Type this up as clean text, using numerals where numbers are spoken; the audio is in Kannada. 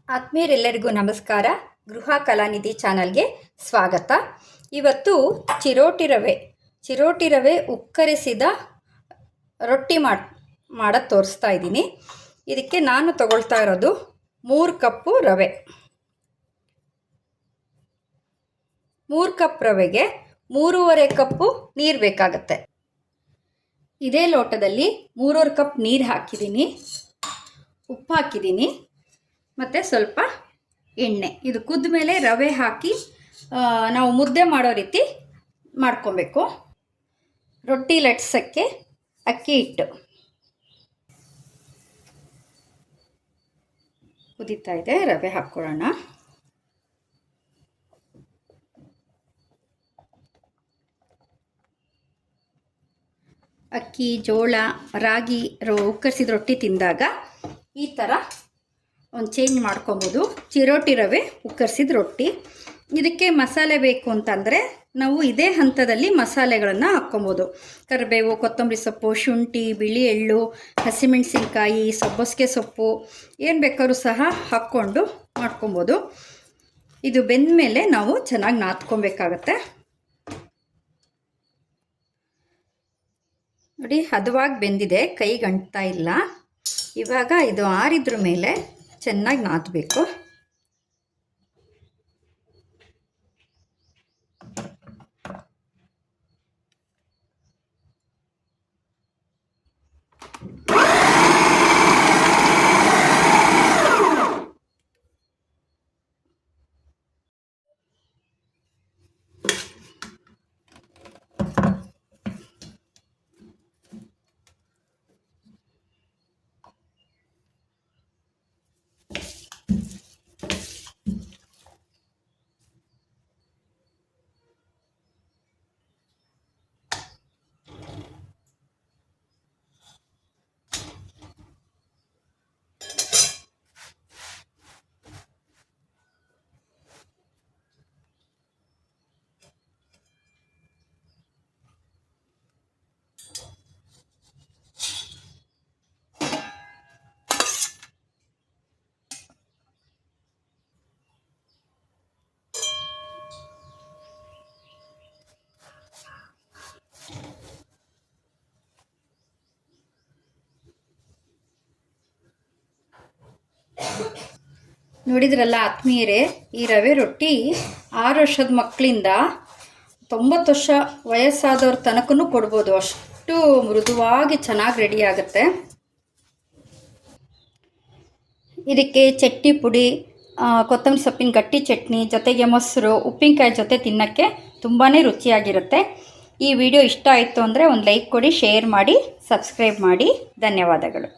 ಆತ್ಮೀಯರೆಲ್ಲರಿಗೂ ನಮಸ್ಕಾರ. ಗೃಹ ಕಲಾನಿಧಿ ಚಾನಲ್ಗೆ ಸ್ವಾಗತ. ಇವತ್ತು ಚಿರೋಟಿ ರವೆ ಉಕ್ಕರಿಸಿದ ರೊಟ್ಟಿ ಮಾಡೋದು ತೋರಿಸ್ತಾ ಇದ್ದೀನಿ. ಇದಕ್ಕೆ ನಾನು ತಗೊಳ್ತಾ ಇರೋದು 3 ಕಪ್ಪು ರವೆ. 3 ಕಪ್ ರವೆಗೆ 3.5 ಕಪ್ಪು ನೀರು ಬೇಕಾಗುತ್ತೆ. ಇದೇ ಲೋಟದಲ್ಲಿ 3.5 ಕಪ್ ನೀರು ಹಾಕಿದ್ದೀನಿ, ಉಪ್ಪು ಹಾಕಿದ್ದೀನಿ ಮತ್ತು ಸ್ವಲ್ಪ ಎಣ್ಣೆ. ಇದು ಕುದ್ದ ಮೇಲೆ ರವೆ ಹಾಕಿ ನಾವು ಮುದ್ದೆ ಮಾಡೋ ರೀತಿ ಮಾಡ್ಕೊಬೇಕು. ರೊಟ್ಟಿ ಲಟ್ಸೋಕ್ಕೆ ಅಕ್ಕಿ ಹಿಟ್ಟು ಕುದೀತಾ ಇದೆ, ರವೆ ಹಾಕ್ಕೊಳ್ಳೋಣ. ಅಕ್ಕಿ, ಜೋಳ, ರಾಗಿ ಉಕ್ಕರಿಸಿದ ರೊಟ್ಟಿ ತಿಂದಾಗ ಈ ಥರ ಒಂದು ಚೇಂಜ್ ಮಾಡ್ಕೊಬೋದು. ಚಿರೋಟಿ ರವೆ ಉಕ್ಕರಿಸಿದ ರೊಟ್ಟಿ. ಇದಕ್ಕೆ ಮಸಾಲೆ ಬೇಕು ಅಂತಂದರೆ ನಾವು ಇದೇ ಹಂತದಲ್ಲಿ ಮಸಾಲೆಗಳನ್ನು ಹಾಕ್ಕೊಬೋದು. ಕರಿಬೇವು, ಕೊತ್ತಂಬರಿ ಸೊಪ್ಪು, ಶುಂಠಿ, ಬಿಳಿ ಎಳ್ಳು, ಹಸಿಮೆಣಸಿನ್ಕಾಯಿ, ಸಬ್ಬಸಿಗೆ ಸೊಪ್ಪು ಏನು ಬೇಕಾದ್ರೂ ಸಹ ಹಾಕ್ಕೊಂಡು ಮಾಡ್ಕೊಬೋದು. ಇದು ಬೆಂದ ಮೇಲೆ ನಾವು ಚೆನ್ನಾಗಿ ನಾದ್ಕೊಬೇಕಾಗತ್ತೆ. ನೋಡಿ, ಹದವಾಗಿ ಬೆಂದಿದೆ, ಕೈಗೆ ಅಂಟ್ತಾ ಇಲ್ಲ. ಇವಾಗ ಇದು ಆರಿದ್ರ ಮೇಲೆ ಚೆನ್ನಾಗಿ ನಾದಬೇಕು. ನೋಡಿದ್ರಲ್ಲ ಆತ್ಮೀಯರೇ, ಈ ರವೆ ರೊಟ್ಟಿ 6 ವರ್ಷದ ಮಕ್ಕಳಿಂದ 90 ವರ್ಷ ವಯಸ್ಸಾದವ್ರ ತನಕನೂ ಕೊಡ್ಬೋದು. ಅಷ್ಟು ಮೃದುವಾಗಿ ಚೆನ್ನಾಗಿ ರೆಡಿ ಆಗುತ್ತೆ. ಇದಕ್ಕೆ ಚಟ್ನಿ ಪುಡಿ, ಕೊತ್ತಂಬರಿ ಸೊಪ್ಪಿನ ಗಟ್ಟಿ ಚಟ್ನಿ ಜೊತೆಗೆ ಮೊಸರು, ಉಪ್ಪಿನಕಾಯಿ ಜೊತೆ ತಿನ್ನೋಕ್ಕೆ ತುಂಬಾ ರುಚಿಯಾಗಿರುತ್ತೆ. ಈ ವಿಡಿಯೋ ಇಷ್ಟ ಆಯಿತು ಅಂದರೆ ಒಂದು ಲೈಕ್ ಕೊಡಿ, ಶೇರ್ ಮಾಡಿ, ಸಬ್ಸ್ಕ್ರೈಬ್ ಮಾಡಿ. ಧನ್ಯವಾದಗಳು.